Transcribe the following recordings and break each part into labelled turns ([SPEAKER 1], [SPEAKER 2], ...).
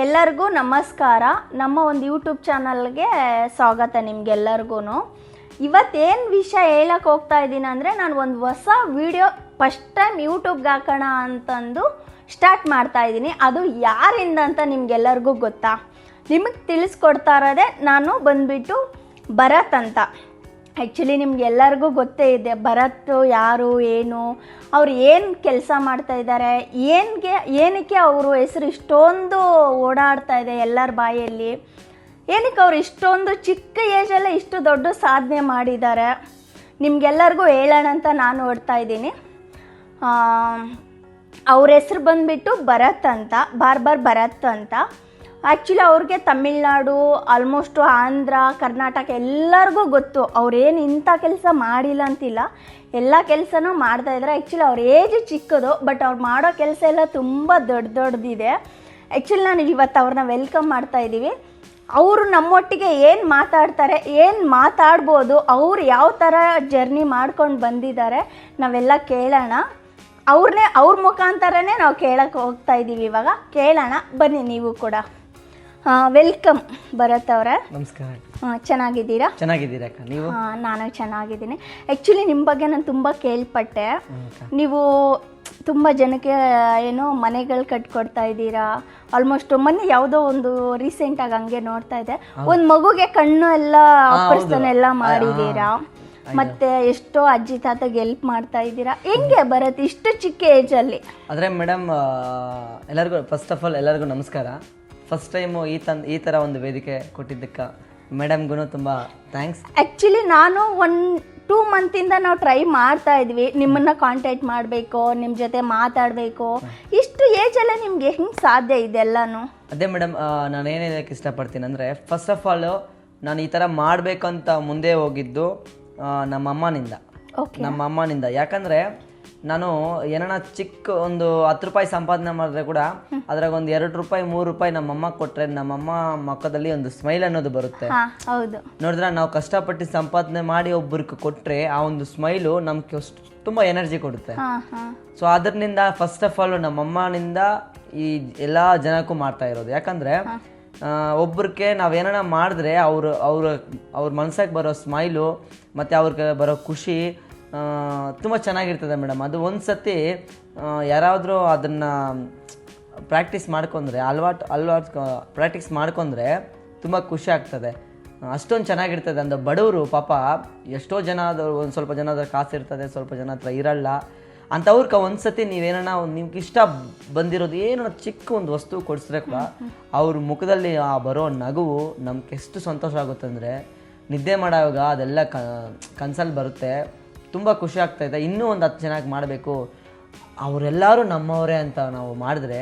[SPEAKER 1] ಎಲ್ಲರಿಗೂ ನಮಸ್ಕಾರ. ನಮ್ಮ ಒಂದು ಯೂಟ್ಯೂಬ್ ಚಾನಲ್ಗೆ ಸ್ವಾಗತ ನಿಮಗೆಲ್ಲರಿಗೂ. ಇವತ್ತೇನು ವಿಷಯ ಹೇಳಕ್ಕೆ ಹೋಗ್ತಾ ಇದ್ದೀನಿ ಅಂದರೆ, ನಾನು ಒಂದು ಹೊಸ ವಿಡಿಯೋ ಫಸ್ಟ್ ಟೈಮ್ ಯೂಟ್ಯೂಬ್ಗೆ ಹಾಕೋಣ ಅಂತಂದು ಸ್ಟಾರ್ಟ್ ಮಾಡ್ತಾ ಇದ್ದೀನಿ. ಅದು ಯಾರಿಂದ ಅಂತ ನಿಮಗೆಲ್ಲರಿಗೂ ಗೊತ್ತಾ? ನಿಮಗೆ ತಿಳಿಸ್ಕೊಡ್ತಾ ಇರೋದೇ ನಾನು ಬಂದುಬಿಟ್ಟು ಭರತ್ ಅಂತ. ಆ್ಯಕ್ಚುಲಿ ನಿಮ್ಗೆಲ್ಲರಿಗೂ ಗೊತ್ತೇ ಇದೆ ಭರತ್ ಯಾರು, ಏನು, ಅವ್ರು ಏನು ಕೆಲಸ ಮಾಡ್ತಾಯಿದ್ದಾರೆ, ಏನಕ್ಕೆ ಅವರು ಹೆಸರು ಇಷ್ಟೊಂದು ಓಡಾಡ್ತಾ ಇದೆ ಎಲ್ಲರ ಬಾಯಲ್ಲಿ, ಏನಕ್ಕೆ ಅವ್ರು ಇಷ್ಟೊಂದು ಚಿಕ್ಕ ಏಜಲ್ಲೇ ಇಷ್ಟು ದೊಡ್ಡ ಸಾಧನೆ ಮಾಡಿದ್ದಾರೆ, ನಿಮಗೆಲ್ಲರಿಗೂ ಹೇಳೋಣ ಅಂತ ನಾನು ಓಡ್ತಾ ಇದ್ದೀನಿ. ಅವ್ರ ಹೆಸರು ಬಂದುಬಿಟ್ಟು ಭರತ್ ಅಂತ, ಭರತ್ ಅಂತ. ಆ್ಯಕ್ಚುಲಿ ಅವ್ರಿಗೆ ತಮಿಳ್ನಾಡು, ಆಲ್ಮೋಸ್ಟು ಆಂಧ್ರ, ಕರ್ನಾಟಕ ಎಲ್ಲರಿಗೂ ಗೊತ್ತು. ಅವ್ರೇನು ಇಂಥ ಕೆಲಸ ಮಾಡಿಲ್ಲ ಅಂತಿಲ್ಲ, ಎಲ್ಲ ಕೆಲಸನೂ ಮಾಡ್ತಾಯಿದ್ದಾರೆ. ಆ್ಯಕ್ಚುಲಿ ಅವ್ರ ಏಜ್ ಚಿಕ್ಕದು, ಬಟ್ ಅವ್ರು ಮಾಡೋ ಕೆಲಸ ಎಲ್ಲ ತುಂಬ ದೊಡ್ಡದಿದೆ. ಆ್ಯಕ್ಚುಲಿ ನಾನು ಇವತ್ತು ಅವ್ರನ್ನ ವೆಲ್ಕಮ್ ಮಾಡ್ತಾಯಿದ್ದೀವಿ. ಅವರು ನಮ್ಮೊಟ್ಟಿಗೆ ಏನು ಮಾತಾಡ್ತಾರೆ, ಏನು ಮಾತಾಡ್ಬೋದು, ಅವ್ರು ಯಾವ ಥರ ಜರ್ನಿ ಮಾಡ್ಕೊಂಡು ಬಂದಿದ್ದಾರೆ ನಾವೆಲ್ಲ ಕೇಳೋಣ. ಅವ್ರ ಮುಖಾಂತರನೇ ನಾವು ಕೇಳಕ್ಕೆ ಹೋಗ್ತಾ ಇದ್ದೀವಿ. ಇವಾಗ ಕೇಳೋಣ ಬನ್ನಿ. ನೀವು ಕೂಡ ವೆಲ್ಕಮ್ ಭರತ್ ಅವರೇ.
[SPEAKER 2] ನಮಸ್ಕಾರ.
[SPEAKER 1] ಚೆನ್ನಾಗಿದ್ದೀರಾ?
[SPEAKER 2] ಚೆನ್ನಾಗಿದ್ದೀರಾ ಅಕ್ಕ, ನೀವು?
[SPEAKER 1] ನಾನು ಚೆನ್ನಾಗಿದ್ದೀನಿ. ಆ್ಯಕ್ಚುಲಿ ನಿಮ್ಮ ಬಗ್ಗೆ ನಾನು ತುಂಬ ಕೇಳ್ಪಟ್ಟೆ. ನೀವು ತುಂಬ ಜನಕ್ಕೆ ಏನೋ ಮನೆಗಳು ಕಟ್ಕೊಡ್ತಾ ಇದ್ದೀರಾ. ಆಲ್ಮೋಸ್ಟ್ ಮೊನ್ನೆ ಯಾವುದೋ ಒಂದು ರೀಸೆಂಟಾಗಿ ಹಂಗೆ ನೋಡ್ತಾ ಇದ್ದೆ, ಒಂದು ಮಗುಗೆ ಕಣ್ಣು ಎಲ್ಲ ಆಪರೇಷನ್ ಎಲ್ಲ ಮಾಡಿದ್ದೀರಾ, ಮತ್ತೆ ಎಷ್ಟೋ ಅಜ್ಜಿ ತಾತಗೆ ಹೆಲ್ಪ್ ಮಾಡ್ತಾ ಇದ್ದೀರಾ. ಹೆಂಗೆ ಬರತ್ತೆ ಇಷ್ಟು ಚಿಕ್ಕ ಏಜಲ್ಲಿ?
[SPEAKER 2] ಆದರೆ ಮೇಡಮ್, ಎಲ್ಲರಿಗೂ ಫಸ್ಟ್ ಆಫ್ ಆಲ್ ಎಲ್ಲರಿಗೂ ನಮಸ್ಕಾರ. ಫಸ್ಟ್ ಟೈಮು ಈ ಥರ ಒಂದು ವೇದಿಕೆ ಕೊಟ್ಟಿದ್ದಕ್ಕೆ ಮೇಡಮ್ಗೂ ತುಂಬ ಥ್ಯಾಂಕ್ಸ್.
[SPEAKER 1] ಆ್ಯಕ್ಚುಲಿ ನಾನು 1-2 ಮಂತಿಂದ ನಾವು ಟ್ರೈ ಮಾಡ್ತಾ ಇದ್ವಿ, ನಿಮ್ಮನ್ನು ಕಾಂಟ್ಯಾಕ್ಟ್ ಮಾಡಬೇಕು, ನಿಮ್ಮ ಜೊತೆ ಮಾತಾಡಬೇಕು. ಇಷ್ಟು ಏಜಲ್ಲೇ ನಿಮ್ಗೆ ಹೆಂಗೆ ಸಾಧ್ಯ ಇದೆಲ್ಲನೂ?
[SPEAKER 2] ಅದೇ ಮೇಡಮ್, ನಾನು ಏನು ಹೇಳೋಕ್ಕೆ ಇಷ್ಟಪಡ್ತೀನಿ ಅಂದರೆ, ಫಸ್ಟ್ ಆಫ್ ಆಲು ನಾನು ಈ ಥರ ಮಾಡಬೇಕಂತ ಮುಂದೆ ಹೋಗಿದ್ದು ನಮ್ಮ ಅಮ್ಮನಿಂದ. ಯಾಕಂದರೆ ನಾನು ಏನಾನ ಚಿಕ್ಕ ಒಂದು 10 ರೂಪಾಯಿ ಸಂಪಾದನೆ ಮಾಡಿದ್ರೆ ಕೂಡ ಅದ್ರಾಗ ಒಂದು 2 ರೂಪಾಯಿ 3 ರೂಪಾಯಿ ನಮ್ಮಮ್ಮ ಕೊಟ್ಟರೆ ನಮ್ಮಮ್ಮ ಮುಖದಲ್ಲಿ ಒಂದು ಸ್ಮೈಲ್ ಅನ್ನೋದು ಬರುತ್ತೆ.
[SPEAKER 1] ಹೌದು,
[SPEAKER 2] ನೋಡಿದ್ರೆ ನಾವು ಕಷ್ಟಪಟ್ಟು ಸಂಪಾದನೆ ಮಾಡಿ ಒಬ್ಬರಿಗೆ ಕೊಟ್ಟರೆ ಆ ಒಂದು ಸ್ಮೈಲು ನಮ್ಗೆ ತುಂಬ ಎನರ್ಜಿ ಕೊಡುತ್ತೆ. ಸೊ ಅದರಿಂದ ಫಸ್ಟ್ ಆಫ್ ಆಲ್ ನಮ್ಮಮ್ಮನಿಂದ ಈ ಎಲ್ಲ ಜನಕ್ಕೂ ಮಾಡ್ತಾ ಇರೋದು. ಯಾಕಂದರೆ ಒಬ್ರಿಗೆ ನಾವೇನ ಮಾಡಿದ್ರೆ ಅವ್ರ ಮನ್ಸಾಗ ಬರೋ ಸ್ಮೈಲು ಮತ್ತು ಅವ್ರಿಗೆ ಬರೋ ಖುಷಿ ತುಂಬ ಚೆನ್ನಾಗಿರ್ತದೆ ಮೇಡಮ್. ಅದು ಒಂದು ಸತಿ ಯಾರಾದರೂ ಅದನ್ನು ಪ್ರಾಕ್ಟೀಸ್ ಮಾಡ್ಕೊಂಡ್ರೆ ಪ್ರಾಕ್ಟೀಸ್ ಮಾಡ್ಕೊಂಡ್ರೆ ತುಂಬ ಖುಷಿ ಆಗ್ತದೆ. ಅಷ್ಟೊಂದು ಚೆನ್ನಾಗಿರ್ತದೆ. ಅಂದ ಬಡವರು ಪಾಪ ಎಷ್ಟೋ ಜನ ಆದವ್ರು, ಒಂದು ಸ್ವಲ್ಪ ಜನ ಹತ್ರ ಕಾಸು ಇರ್ತದೆ, ಸ್ವಲ್ಪ ಜನ ಹತ್ರ ಇರಲ್ಲ. ಅಂಥವ್ರಿಗೆ ಒಂದು ಸತಿ ನೀವೇನ ನಿಮ್ಗೆ ಇಷ್ಟ ಬಂದಿರೋದು ಏನೋ ಚಿಕ್ಕ ಒಂದು ವಸ್ತು ಕೊಡಿಸಿದ್ರೆ ಕೂಡ ಅವ್ರ ಮುಖದಲ್ಲಿ ಆ ಬರೋ ನಗುವು ನಮ್ಗೆ ಎಷ್ಟು ಸಂತೋಷ ಆಗುತ್ತೆ ಅಂದರೆ, ನಿದ್ದೆ ಮಾಡೋವಾಗ ಅದೆಲ್ಲ ಕನ್ಸಲ್ಲಿ ಬರುತ್ತೆ. ತುಂಬ ಖುಷಿ ಆಗ್ತಾಯಿದೆ. ಇನ್ನೂ ಒಂದು 10 ಚೆನ್ನಾಗಿ ಮಾಡಬೇಕು, ಅವರೆಲ್ಲರೂ ನಮ್ಮವರೇ ಅಂತ ನಾವು ಮಾಡಿದ್ರೆ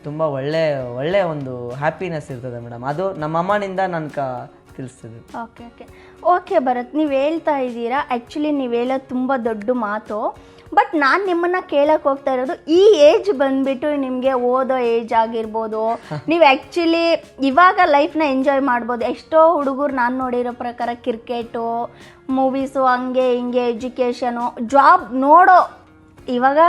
[SPEAKER 2] ತುಂಬ ಒಳ್ಳೆ ಒಂದು ಹ್ಯಾಪಿನೆಸ್ ಇರ್ತದೆ ಮೇಡಮ್. ಅದು ನಮ್ಮ ಅಮ್ಮನಿಂದ ನನಗೆ ತಿಳಿಸ್ತಿದೆ.
[SPEAKER 1] ಓಕೆ ಭರತ್, ನೀವು ಹೇಳ್ತಾ ಇದ್ದೀರಾ. ಆ್ಯಕ್ಚುಲಿ ನೀವು ಹೇಳೋದು ತುಂಬ ದೊಡ್ಡ ಮಾತು. ಬಟ್ ನಾನು ನಿಮ್ಮನ್ನು ಕೇಳಕ್ಕೆ ಹೋಗ್ತಾ ಇರೋದು, ಈ ಏಜ್ ಬಂದುಬಿಟ್ಟು ನಿಮಗೆ ಓದೋ ಏಜ್ ಆಗಿರ್ಬೋದು, ನೀವು ಆ್ಯಕ್ಚುಲಿ ಇವಾಗ ಲೈಫ್ನ ಎಂಜಾಯ್ ಮಾಡ್ಬೋದು. ಎಷ್ಟೋ ಹುಡುಗರು ನಾನು ನೋಡಿರೋ ಪ್ರಕಾರ ಕ್ರಿಕೆಟು, ಮೂವೀಸು, ಹಂಗೆ ಹಿಂಗೆ ಎಜುಕೇಷನು, ಜಾಬ್ ನೋಡೋ, ಇವಾಗ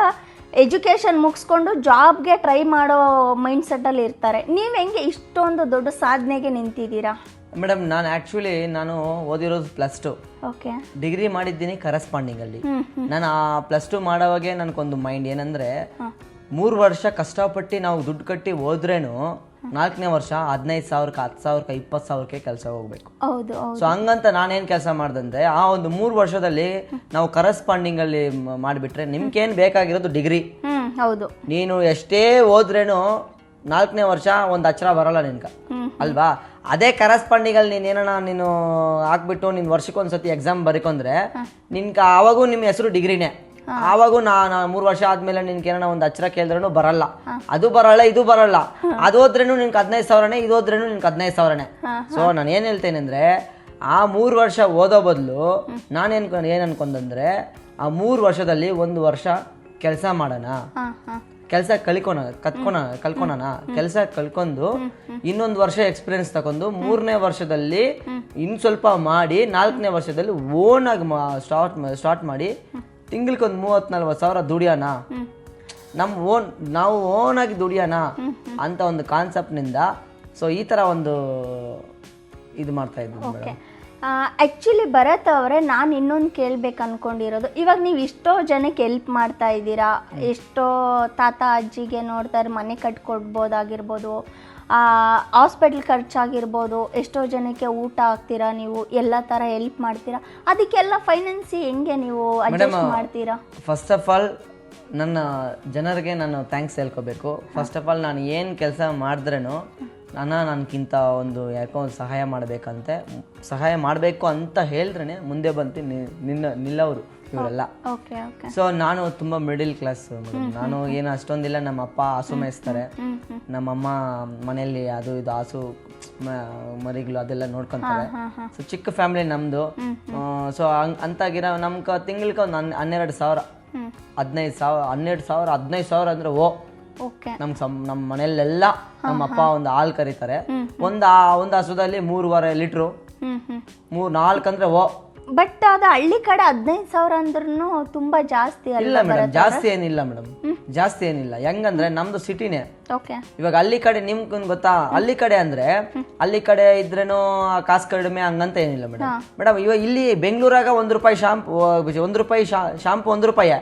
[SPEAKER 1] ಎಜುಕೇಷನ್ ಮುಗಿಸ್ಕೊಂಡು ಜಾಬ್ಗೆ ಟ್ರೈ ಮಾಡೋ ಮೈಂಡ್ಸೆಟ್ಟಲ್ಲಿ ಇರ್ತಾರೆ. ನೀವು ಹೆಂಗೆ ಇಷ್ಟೊಂದು ದೊಡ್ಡ ಸಾಧನೆಗೆ ನಿಂತಿದ್ದೀರಾ?
[SPEAKER 2] ಮೇಡಮ್, ನಾನು ಓದಿರೋದು +2.
[SPEAKER 1] ಓಕೆ.
[SPEAKER 2] ಡಿಗ್ರಿ ಮಾಡಿದ್ದೀನಿ ಕರೆಸ್ಪಾಂಡಿಂಗಲ್ಲಿ. ನಾನು ಆ +2 ಮಾಡೋವಾಗೆ ನನಗೊಂದು ಮೈಂಡ್ ಏನಂದರೆ, 3 ವರ್ಷ ಕಷ್ಟಪಟ್ಟು ನಾವು ದುಡ್ಡು ಕಟ್ಟಿ ಹೋದ್ರೇನು 4ನೇ ವರ್ಷ 15,000ಕ್ಕೆ 10,000ಕ್ಕೆ 20,000ಕ್ಕೆ ಕೆಲಸ ಹೋಗ್ಬೇಕು. ಸೊ ಹಂಗಂತ ನಾನೇನು ಕೆಲಸ ಮಾಡ್ದಂದ್ರೆ, ಆ ಒಂದು 3 ವರ್ಷದಲ್ಲಿ ನಾವು ಕರೆಸ್ಪಾಂಡಿಂಗಲ್ಲಿ ಮಾಡಿಬಿಟ್ರೆ ನಿಮ್ಗೇನು ಬೇಕಾಗಿರೋದು ಡಿಗ್ರಿ.
[SPEAKER 1] ಹೌದು.
[SPEAKER 2] ನೀನು ಎಷ್ಟೇ ಹೋದ್ರೇನು 4ನೇ ವರ್ಷ ಒಂದು ಅಕ್ಷರ ಬರೋಲ್ಲ ನಿನ್ಗೆ, ಅಲ್ವಾ? ಅದೇ ಕರೆಸ್ಪಾಂಡಿಂಗಲ್ಲಿ ನೀನು ಹಾಕ್ಬಿಟ್ಟು ನೀನು ವರ್ಷಕ್ಕೊಂದ್ಸತಿ ಎಕ್ಸಾಮ್ ಬರೀಕೊಂಡ್ರೆ ನಿನ್ಗೆ ಆವಾಗೂ ನಿಮ್ಮ ಹೆಸರು ಡಿಗ್ರಿನೇ. ಆವಾಗೂ ನಾನು 3 ವರ್ಷ ಆದ್ಮೇಲೆ ನಿನ್ಗೆ ಏನೋ ಒಂದು ಅಕ್ಷರ ಕೇಳಿದ್ರೂ ಬರಲ್ಲ, ಅದು ಬರಲ್ಲ, ಇದು ಬರಲ್ಲ. ಅದು ಹೋದ್ರೇನು ನಿನ್ಗೆ 15,000ನೇ, ಇದು ಹೋದ್ರೇನು ನಿನ್ಗೆ 15,000ನೇ. ಸೊ ನಾನು ಏನು ಹೇಳ್ತೇನೆ ಅಂದರೆ, ಆ 3 ವರ್ಷ ಓದೋ ಬದಲು ಏನು ಅನ್ಕೊಂಡ್ರೆ, ಆ 3 ವರ್ಷದಲ್ಲಿ 1 ವರ್ಷ ಕೆಲಸ ಮಾಡೋಣ, ಕೆಲಸ ಕಲ್ಕೊಳೋಣ, ಕೆಲಸ ಕಲ್ಕೊಂಡು ಇನ್ನೊಂದು ವರ್ಷ ಎಕ್ಸ್ಪೀರಿಯನ್ಸ್ ತಗೊಂಡು 3ನೇ ವರ್ಷದಲ್ಲಿ ಇನ್ನು ಸ್ವಲ್ಪ ಮಾಡಿ 4ನೇ ವರ್ಷದಲ್ಲಿ ಓನಾಗಿ ಸ್ಟಾರ್ಟ್ ಮಾಡಿ ತಿಂಗಳಿಗೆ ಒಂದು 30-40 ಸಾವಿರ ದುಡಿಯೋಣ. ನಾವು ಓನಾಗಿ ದುಡಿಯೋಣ ಅಂತ ಒಂದು ಕಾನ್ಸೆಪ್ಟ್ನಿಂದ ಸೊ ಈ ಥರ ಒಂದು ಇದು ಮಾಡ್ತಾ ಇದ್ದೀವಿ ಮೇಡಮ್.
[SPEAKER 1] ಆ್ಯಕ್ಚುಲಿ ಭರತ್ ಅವರೇ, ನಾನು ಇನ್ನೊಂದು ಕೇಳ್ಬೇಕು ಅಂದ್ಕೊಂಡಿರೋದು, ಇವಾಗ ನೀವು ಎಷ್ಟೋ ಜನಕ್ಕೆ ಹೆಲ್ಪ್ ಮಾಡ್ತಾ ಇದ್ದೀರಾ, ಎಷ್ಟೋ ತಾತ ಅಜ್ಜಿಗೆ ನೋಡ್ತಾರೆ, ಮನೆ ಕಟ್ಕೊಡ್ಬೋದಾಗಿರ್ಬೋದು, ಹಾಸ್ಪಿಟ್ಲ್ ಖರ್ಚಾಗಿರ್ಬೋದು, ಎಷ್ಟೋ ಜನಕ್ಕೆ ಊಟ ಹಾಕ್ತೀರಾ ನೀವು, ಎಲ್ಲ ಥರ ಹೆಲ್ಪ್ ಮಾಡ್ತೀರಾ, ಅದಕ್ಕೆಲ್ಲ ಫೈನಾನ್ಸಿ ಹೆಂಗೆ ನೀವು ಅಡ್ಜಸ್ಟ್ ಮಾಡ್ತೀರಾ?
[SPEAKER 2] ಫಸ್ಟ್ ಆಫ್ ಆಲ್ ನನ್ನ ಜನರಿಗೆ ನಾನು ಥ್ಯಾಂಕ್ಸ್ ಹೇಳ್ಕೋಬೇಕು. ಫಸ್ಟ್ ಆಫ್ ಆಲ್ ನಾನು ಏನು ಕೆಲಸ ಮಾಡಿದ್ರೇನು ನನಗಿಂತ ಒಂದು ಯಾಕೋ ಒಂದು ಸಹಾಯ ಮಾಡಬೇಕು ಅಂತ ಹೇಳಿದ್ರೇ ಮುಂದೆ ಬಂತು ನಿಲ್ಲವರು ಇವರೆಲ್ಲ. ಸೊ ನಾನು ತುಂಬ ಮಿಡಿಲ್ ಕ್ಲಾಸ್ ಮೇಡಮ್. ನಾನು ಏನು ಅಷ್ಟೊಂದಿಲ್ಲ. ನಮ್ಮ ಅಪ್ಪ ಹಸು ಮೇಯಿಸ್ತಾರೆ, ನಮ್ಮಮ್ಮ ಮನೆಯಲ್ಲಿ ಅದು ಇದು ಹಸು ಮರಿಗಳು ಅದೆಲ್ಲ ನೋಡ್ಕೊಂತಾರೆ. ಸೊ ಚಿಕ್ಕ ಫ್ಯಾಮಿಲಿ ನಮ್ಮದು. ಸೊ ಅಂತಾಗಿರೋ ನಮ್ಗೆ ತಿಂಗಳಿಗೆ ಒಂದು 12,000 15,000 ಅಂದರೆ ನಮ್ಮ ಮನೆಯಲ್ಲೆಲ್ಲ ನಮ್ಮ ಅಪ್ಪ ಒಂದು ಹಾಲು ಕರೀತಾರೆ. ಒಂದು ಹಸುದಲ್ಲಿ 3.5 ಲೀಟ್ರು, 4 ಅಂದ್ರೆ
[SPEAKER 1] ಬಟ್ ಅದು ಹಳ್ಳಿ ಕಡೆ 15,000 ಅಂದ್ರೂ ತುಂಬಾ ಜಾಸ್ತಿ
[SPEAKER 2] ಇಲ್ಲ ಮೇಡಮ್. ಜಾಸ್ತಿ ಏನಿಲ್ಲ. ಹೆಂಗಂದ್ರೆ ನಮ್ದು ಸಿಟಿನೇ. ಇವಾಗ ಹಳ್ಳಿ ಕಡೆ ನಿಮ್ಗೆ ಗೊತ್ತಾ, ಹಳ್ಳಿ ಕಡೆ ಅಂದ್ರೆ ಹಳ್ಳಿ ಕಡೆ ಇದ್ರೇನು ಕಾಸು ಕಡಿಮೆ ಹಂಗಂತ ಏನಿಲ್ಲ ಮೇಡಮ್. ಇವಾಗ ಇಲ್ಲಿ ಬೆಂಗಳೂರಾಗ ₹1 ಶಾಂಪು, ₹1 ಶಾಂಪು ₹1,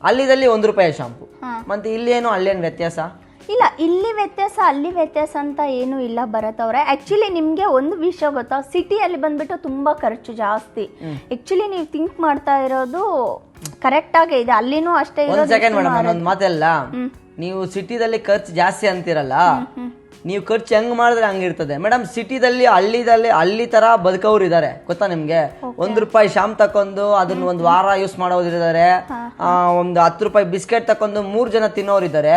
[SPEAKER 2] ಅಲ್ಲಿದಲ್ಲಿ ₹1 ಶಾಂಪು. ಮತ್ತೆ ಇಲ್ಲಿ ಏನು ಅಲ್ಲೇನು ವ್ಯತ್ಯಾಸ
[SPEAKER 1] ಇಲ್ಲ. ಇಲ್ಲಿ ವ್ಯತ್ಯಾಸ ಅಲ್ಲಿ ವ್ಯತ್ಯಾಸ ಅಂತ ಏನೂ ಇಲ್ಲ ಭರತ್ ಅವರೇ. ಆ್ಯಕ್ಚುಲಿ ನಿಮಗೆ ಒಂದು ವಿಷಯ ಗೊತ್ತಾ, ಸಿಟಿಯಲ್ಲಿ ಬಂದ್ಬಿಟ್ಟು ತುಂಬ ಖರ್ಚು ಜಾಸ್ತಿ. ಆ್ಯಕ್ಚುಲಿ ನೀವು ಥಿಂಕ್ ಮಾಡ್ತಾ ಇರೋದು ಕರೆಕ್ಟಾಗೇ ಇದೆ, ಅಲ್ಲಿನೂ ಅಷ್ಟೇ ಇರೋದು.
[SPEAKER 2] ಸೆಕೆಂಡ್ ಮೇಡಮ್, ಒಂದು ಮಾತೆಲ್ಲ, ನೀವು ಸಿಟಿದಲ್ಲಿ ಖರ್ಚು ಜಾಸ್ತಿ ಅಂತೀರಲ್ಲ, ನೀವು ಖರ್ಚು ಹೆಂಗ್ ಮಾಡಿದ್ರೆ ಹಂಗಿರ್ತದೆ ಮೇಡಮ್. ಸಿಟಿದಲ್ಲಿ ಹಳ್ಳಿ ತರ ಬದುಕವ್ರು ಇದಾರೆ ಗೊತ್ತಾ ನಿಮ್ಗೆ. ₹1 ಶಾಂಪ್ ತಕೊಂಡು ಅದನ್ನ ಒಂದು ವಾರ ಯೂಸ್ ಮಾಡೋರಿದ್ದಾರೆ, ಒಂದು ₹10 ಬಿಸ್ಕೆಟ್ ತಕೊಂಡು 3 ಜನ ತಿನ್ನೋರಿದ್ದಾರೆ.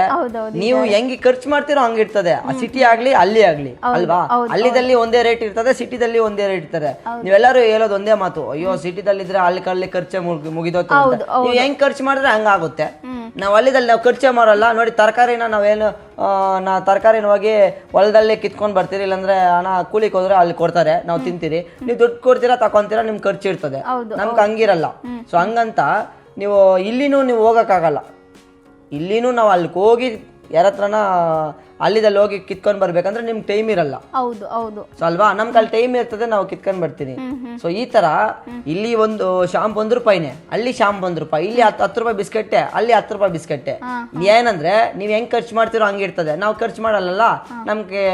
[SPEAKER 2] ನೀವು ಹೆಂಗೆ ಖರ್ಚು ಮಾಡ್ತೀರೋ ಹಂಗಿರ್ತದೆ. ಸಿಟಿ ಆಗ್ಲಿ ಹಳ್ಳಿ ಆಗ್ಲಿ ಅಲ್ವಾ. ಹಳ್ಳಿದಲ್ಲಿ ಒಂದೇ ರೇಟ್ ಇರ್ತದೆ, ಸಿಟಿದಲ್ಲಿ ಒಂದೇ ರೇಟ್ ಇರ್ತದೆ. ನೀವೆಲ್ಲರೂ ಹೇಳೋದು ಒಂದೇ ಮಾತು, ಅಯ್ಯೋ ಸಿಟಿದಲ್ಲಿ ಇದ್ರೆ ಅಲ್ಲಿ ಖರ್ಚೆ ಮುಗಿದೋತು. ನೀವು ಹೆಂಗ್ ಖರ್ಚು ಮಾಡಿದ್ರೆ ಹಂಗಾಗುತ್ತೆ. ನಾವು ಹಳ್ಳಿದಲ್ಲಿ ನಾವು ಖರ್ಚೆ ಮಾಡಲ್ಲ ನೋಡಿ. ತರಕಾರಿನ ನಾವೇನು ತರಕಾರಿನ ಹೋಗಿ ಹೊಲದಲ್ಲೇ ಕಿತ್ಕೊಂಡ್ ಬರ್ತೀರಿ, ಇಲ್ಲಾಂದ್ರೆ ಹಣ ಕೂಲಿಗೆ ಹೋದ್ರೆ ಅಲ್ಲಿ ಕೊಡ್ತಾರೆ, ನಾವು ತಿಂತೀರಿ. ನೀವು ದುಡ್ಡು ಕೊಡ್ತೀರಾ ತಕೊಂತೀರಾ, ನಿಮ್ಗೆ ಖರ್ಚು ಇರ್ತದೆ. ನಮ್ಗೆ ಹಂಗಿರಲ್ಲ. ಸೊ ಹಂಗಂತ ನೀವು ಇಲ್ಲಿನೂ ನೀವು ಹೋಗಕ್ಕಾಗಲ್ಲ. ಇಲ್ಲಿನೂ ನಾವು ಅಲ್ಲಿ ಹೋಗಿ ಯಾರ ಹತ್ರನ ಹಳ್ಳಿದಲ್ಲಿ ಹೋಗಿ ಕಿತ್ಕೊಂಡ್ ಬರ್ಬೇಕಂದ್ರೆ ನಿಮ್ಗೆ ಟೈಮ್ ಇರಲ್ಲ. ಸೊ ಅಲ್ವಾ, ನಮ್ಗೆ ಅಲ್ಲಿ ಟೈಮ್ ಇರ್ತದೆ, ನಾವು ಕಿತ್ಕೊಂಡ್ ಬರ್ತೀನಿ. ಸೊ ಈ ತರ ಇಲ್ಲಿ ಒಂದು ಶಾಂಪ್ ₹1, ಅಲ್ಲಿ ಶಾಂಪ್ ₹1, ಇಲ್ಲಿ ₹10 ಬಿಸ್ಕೆಟ್ಟೆ, ಅಲ್ಲಿ ₹10 ಬಿಸ್ಕೆಟ್ಟೆ. ಏನಂದ್ರೆ ನೀವ್ ಹೆಂಗ್ ಖರ್ಚು ಮಾಡ್ತಿರೋ ಹಂಗಿರ್ತದೆ. ನಾವು ಖರ್ಚು ಮಾಡಲ್ಲ, ನಮ್ಗೆ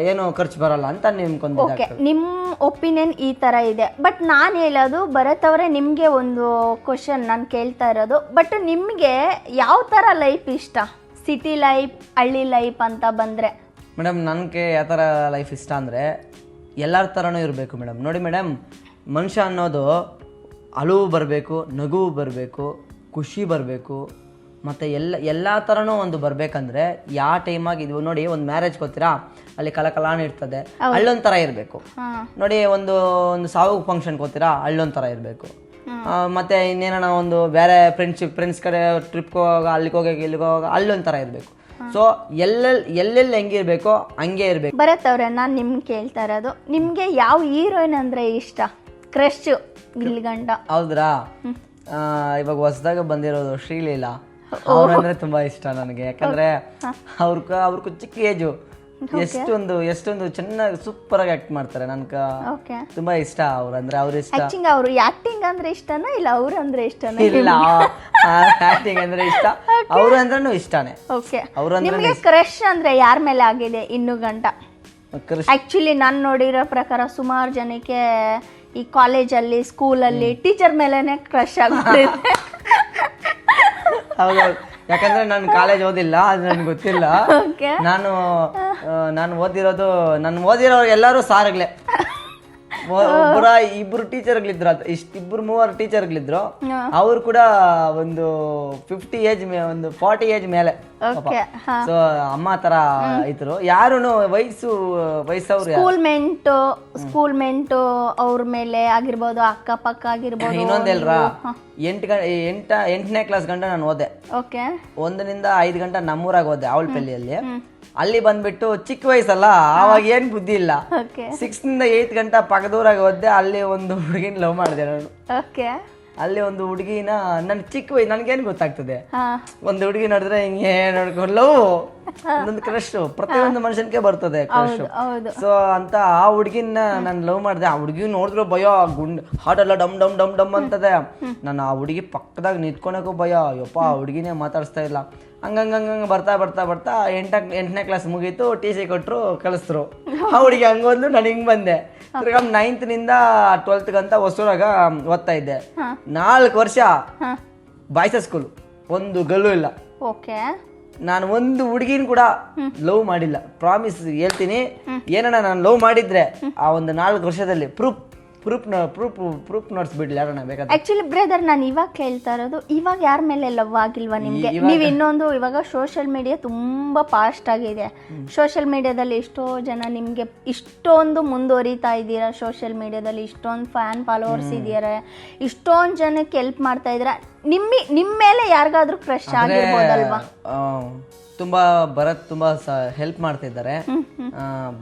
[SPEAKER 2] ಏನು ಖರ್ಚು ಬರಲ್ಲ ಅಂತ ನಿಮ್ಗೊಂದು.
[SPEAKER 1] ನಿಮ್ ಒಪಿನಿಯನ್ ಈ ತರ ಇದೆ. ಬಟ್ ನಾನ್ ಹೇಳೋದು ಭರತ್ ಅವರೇ, ನಿಮ್ಗೆ ಒಂದು ಕ್ವಶನ್ ನಾನು ಕೇಳ್ತಾ ಇರೋದು. ಬಟ್ ನಿಮ್ಗೆ ಯಾವ ತರ ಲೈಫ್ ಇಷ್ಟ? ಸಿಟಿ ಲೈಫ್, ಹಳ್ಳಿ ಲೈಫ್ ಅಂತ ಬಂದರೆ
[SPEAKER 2] ಮೇಡಮ್, ನನಗೆ ಯಾವ ಥರ ಲೈಫ್ ಇಷ್ಟ ಅಂದರೆ ಎಲ್ಲರ ಥರನೂ ಇರಬೇಕು ಮೇಡಮ್. ನೋಡಿ ಮೇಡಮ್, ಮನುಷ್ಯ ಅನ್ನೋದು ಅಳುವು ಬರಬೇಕು, ನಗುವು ಬರಬೇಕು, ಖುಷಿ ಬರಬೇಕು, ಮತ್ತು ಎಲ್ಲ ಥರನೂ ಒಂದು ಬರಬೇಕಂದ್ರೆ ಯಾವ ಟೈಮಾಗಿ ಇದು ನೋಡಿ. ಒಂದು ಮ್ಯಾರೇಜ್ ಗೊತ್ತೀರಾ, ಅಲ್ಲಿ ಕಲಾನ ಇರ್ತದೆ, ಅಲ್ಲೊಂದು ಥರ ಇರಬೇಕು. ನೋಡಿ ಒಂದು ಸಾವು ಫಂಕ್ಷನ್ ಗೊತ್ತೀರಾ, ಅಲ್ಲೊಂದು ಥರ ಇರಬೇಕು. ಮತ್ತೆ ಇನ್ನೇನ ಒಂದು ಬೇರೆ ಫ್ರೆಂಡ್ಸ್ ಕಡೆ ಟ್ರಿಪ್ಗೆ ಹೋಗಾಗ ಅಲ್ಲಿಗೆ ಹೋಗಾಗ ಇಲ್ಲಿಗೆ ಹೋಗಾಗ ಅಲ್ಲೊಂಥರ ಇರಬೇಕು. ಸೊ ಎಲ್ಲೆಲ್ಲಿ ಹೆಂಗಿರ್ಬೇಕೋ ಹಂಗೆ ಇರ್ಬೇಕು.
[SPEAKER 1] ಭರತ್ ಅವ್ರೆ, ನಾನು ನಿಮ್ಗೆ ಕೇಳ್ತಾ ಇರೋದು, ನಿಮ್ಗೆ ಯಾವ ಹೀರೋಯಿನ್ ಅಂದ್ರೆ ಇಷ್ಟ? ಕ್ರಶ್ ಗಿಲ್ಗಂಡ?
[SPEAKER 2] ಹೌದ್ರಾ? ಇವಾಗ ಹೊಸದಾಗ ಬಂದಿರೋದು ಶ್ರೀಲೀಲಾ ಅವ್ರಂದ್ರೆ ತುಂಬಾ ಇಷ್ಟ ನನಗೆ. ಯಾಕಂದ್ರೆ ಅವ್ರ ಚಿಕ್ಕ ಏಜು ಎಷ್ಟೊಂದು ಚೆನ್ನಾಗಿ ಸೂಪರ್ ಆಗಿ ಆಕ್ಟ್ ಮಾಡ್ತಾರೆ. ನನ್ಗ ತುಂಬಾ ಇಷ್ಟ ಅವ್ರಂದ್ರೆ. ಅವ್ರ ಇಷ್ಟ.
[SPEAKER 1] ಅವ್ರು ಆಕ್ಟಿಂಗ್ ಅಂದ್ರೆ ಇಷ್ಟನಾ ಇಲ್ಲ ಅವ್ರು ಅಂದ್ರೆ ಇಷ್ಟನಾ?
[SPEAKER 2] ಇಲ್ಲ, ಆಕ್ಟಿಂಗ್ ಅಂದ್ರೆ ಇಷ್ಟ, ಅವ್ರು ಅಂದ್ರೂ ಇಷ್ಟಾನೆ.
[SPEAKER 1] ನಿಮ್ಗೆ ಕ್ರಶ್ ಅಂದ್ರೆ ಯಾರ ಮೇಲೆ ಆಗಿದೆ ಇನ್ನು ಗಂಟ? ಆಕ್ಚುಲಿ ನಾನು ನೋಡಿರೋ ಪ್ರಕಾರ ಸುಮಾರು ಜನಕ್ಕೆ ಈ ಕಾಲೇಜಲ್ಲಿ, ಸ್ಕೂಲಲ್ಲಿ ಟೀಚರ್ ಮೇಲೆನೆ ಕ್ರಶ್ ಆಗ್ಬಿಟ್ಟಿದೆ.
[SPEAKER 2] ಹೌದೌದು. ಯಾಕಂದ್ರೆ ನಾನು ಕಾಲೇಜ್ ಓದಿಲ್ಲ, ಅದು ನನ್ಗೆ ಗೊತ್ತಿಲ್ಲ. ನಾನು ಓದಿರೋ ಎಲ್ಲರೂ ಸಾರ್ಗಳೇ. ಇಬ್ರು ಟೀಚರ್ಗಳಿದ್ರು, ಇಬ್ರು 3 ಟೀಚರ್ಗಳಿದ್ರು. ಅವ್ರು ಕೂಡ ಒಂದು 50 ಏಜ್ ಒಂದು 40 ಏಜ್ ಮೇಲೆ. ಸೊ ಅಮ್ಮ ತರ ಇದ್ರು. ಯಾರು ವಯಸ್ಸವ್ರು
[SPEAKER 1] ಸ್ಕೂಲ್ ಮೆಂಟು ಅವ್ರ ಮೇಲೆ ಆಗಿರ್ಬೋದು, ಅಕ್ಕಪಕ್ಕ ಆಗಿರ್ಬೋದು.
[SPEAKER 2] ಇನ್ನೊಂದೆಲ್ರ 8ನೇ ಕ್ಲಾಸ್ ಗಂಟ ನಾನು ಓದೆ. 1ರಿಂದ 5 ಗಂಟೆ ನಮ್ಮೂರಾಗ ಓದೆ, ಅವಳಪಲ್ಲಿಯಲ್ಲಿ. ಅಲ್ಲಿ ಬಂದ್ಬಿಟ್ಟು ಚಿಕ್ಕ ವಯಸ್ಸಲ್ಲ, ಆವಾಗ ಏನ್ ಬುದ್ಧಿ ಇಲ್ಲ. 6ರಿಂದ 8 ಗಂಟೆ ಪಕ್ಕದೂರಾಗ ಓದ್ದೆ. ಅಲ್ಲಿ ಒಂದು ಹುಡುಗಿನ ಲವ್ ಮಾಡಿದೆ ನಾನು. ಅಲ್ಲಿ ಒಂದು ಹುಡುಗಿನ ನನ್ ಚಿಕ್ಕ ವಯಸ್ಸು ನನ್ಗೇನು ಗೊತ್ತಾಗ್ತದೆ, ಒಂದು ಹುಡುಗಿ ನೋಡಿದ್ರೆ ಹಿಂಗೆ ನೋಡ್ಕೊಂಡು ಲವ್ ಒಂದೊಂದು ಕ್ರಶ್ ಪ್ರತಿಯೊಂದು ಮನುಷ್ಯನ್ಗೆ ಬರ್ತದೆ ಕ್ರಶ್. ಸೊ ಅಂತ ಆ ಹುಡುಗಿನ ನಾನು ಲವ್ ಮಾಡಿದೆ. ಆ ಹುಡುಗಿ ನೋಡಿದ್ರು ಭಯ, ಹಾರ್ಟ್ ಎಲ್ಲ ಡಮ್ ಡಮ್ ಡಮ್ ಡಮ್ ಅಂತದೆ. ನಾನು ಆ ಹುಡುಗಿ ಪಕ್ಕದಾಗ ನಿಂತ್ಕೊಳಕ್ಕೂ ಭಯ, ಯಪ್ಪ ಆ ಹುಡುಗಿನೇ ಮಾತಾಡಿಸ್ತಾ ಇಲ್ಲ. ಹಂಗಂಗಂಗ ಬರ್ತಾ ಬರ್ತಾ ಬರ್ತಾ 8ನೇ ಕ್ಲಾಸ್ ಮುಗೀತು, TC ಕೊಟ್ಟರು, ಕಳಿಸ್ತರು. ಆ ಹುಡುಗಿ ಹಂಗೊಂದು ನಾನು ಹಿಂಗೆ ಬಂದೆ. ತಿರ್ಗಾ 9th-ನಿಂದ 12th ಹೊಸೂರಾಗ ಓದ್ತಾ ಇದ್ದೆ. 4 ವರ್ಷ ಬಾಯ್ಸ್ ಸ್ಕೂಲ್, ಒಂದು ಗಲ್ಲು ಇಲ್ಲ. ನಾನು ಒಂದು ಹುಡುಗಿನ ಕೂಡ ಲವ್ ಮಾಡಿಲ್ಲ. ಪ್ರಾಮಿಸ್ ಹೇಳ್ತೀನಿ, ಏನಣ್ಣ ನಾನು ಲವ್ ಮಾಡಿದ್ರೆ ಆ ಒಂದು 4 ವರ್ಷದಲ್ಲಿ ಪ್ರೂಫ್ ನೋಡ್ಸ್ಬಿಡ್ಲಿ ಯಾರಣ್ಣ ಬೇಕಾದ್ರೆ.
[SPEAKER 1] ಆಕ್ಚುಲಿ ಬ್ರದರ್, ನಾನು ಇವಾಗ ಕೇಳ್ತಾ ಇರೋದು, ಇವಾಗ ಯಾರ ಮೇಲೆ ಲವ್ ಆಗಿಲ್ವಾ ನಿಮ್ಗೆ? ನೀವು ಇನ್ನೊಂದು, ಇವಾಗ ಸೋಷಿಯಲ್ ಮೀಡಿಯಾ ತುಂಬಾ ಫಾಸ್ಟ್ ಆಗಿದೆ. ಸೋಷಿಯಲ್ ಮೀಡಿಯಾದಲ್ಲಿ ಎಷ್ಟೋ ಜನ ನಿಮ್ಗೆ ಇಷ್ಟೊಂದು ಮುಂದುವರಿತಾ ಇದ್ದೀರಾ, ಸೋಷಿಯಲ್ ಮೀಡಿಯಾದಲ್ಲಿ ಇಷ್ಟೊಂದು ಫ್ಯಾನ್ ಫಾಲೋವರ್ಸ್ ಇದ್ದಾರೆ, ಇಷ್ಟೊಂದು ಜನಕ್ಕೆ ಹೆಲ್ಪ್ ಮಾಡ್ತಾ ಇದ್ದೀರಾ. ನಿಮ್ಮ ಮೇಲೆ ಯಾರಿಗಾದ್ರೂ ಕ್ರಶ್ ಆಗಿರ್ಬೋದಲ್ವಾ?
[SPEAKER 2] ತುಂಬಾ ಭರತ್ ತುಂಬಾ ಹೆಲ್ಪ್ ಮಾಡ್ತಾ ಇದ್ದಾರೆ.